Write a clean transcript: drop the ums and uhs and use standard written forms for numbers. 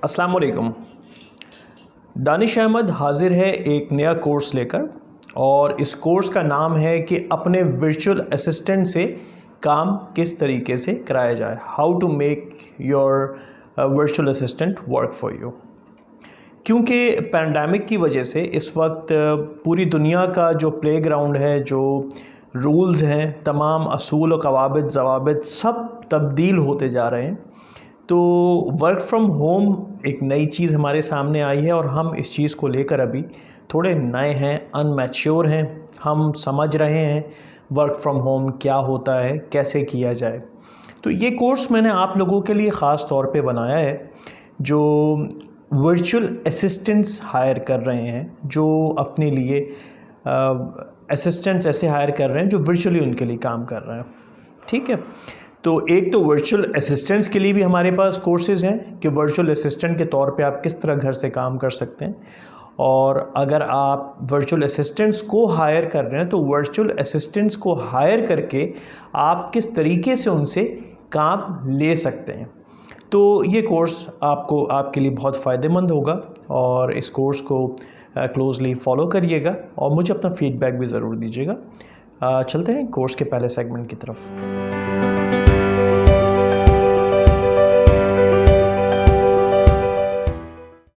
अस्सलाम वालेकुम। दानिश अहमद हाजिर है एक नया कोर्स लेकर और इस कोर्स का नाम है कि अपने वर्चुअल असिस्टेंट से काम किस तरीके से कराया जाए, how to make your virtual assistant work for you. क्योंकि पैंडेमिक की वजह से इस वक्त पूरी दुनिया का जो प्लेग्राउंड है, जो रूल्स हैं, तमाम असूल व कवाबिद ज़वाबित सब तब्दील होते जा रहे हैं। तो वर्क फ्रॉम होम एक नई चीज़ हमारे सामने आई है और हम इस चीज़ को लेकर अभी थोड़े नए हैं, अनमैच्योर हैं। हम समझ रहे हैं वर्क फ्रॉम होम क्या होता है, कैसे किया जाए। तो ये कोर्स मैंने आप लोगों के लिए ख़ास तौर पे बनाया है जो वर्चुअल असिस्टेंट्स हायर कर रहे हैं, जो अपने लिए असिस्टेंट्स ऐसे हायर कर रहे हैं जो वर्चुअली उनके लिए काम कर रहे हैं। ठीक है, तो एक तो वर्चुअल असिस्टेंट्स के लिए भी हमारे पास कोर्सेज़ हैं कि वर्चुअल असिस्टेंट के तौर पे आप किस तरह घर से काम कर सकते हैं, और अगर आप वर्चुअल असिस्टेंट्स को हायर कर रहे हैं तो वर्चुअल असिस्टेंट्स को हायर करके आप किस तरीके से उनसे काम ले सकते हैं। तो ये कोर्स आपके लिए बहुत फ़ायदेमंद होगा और इस कोर्स को क्लोज़ली फॉलो करिएगा और मुझे अपना फ़ीडबैक भी ज़रूर दीजिएगा। चलते हैं कोर्स के पहले सेगमेंट की तरफ।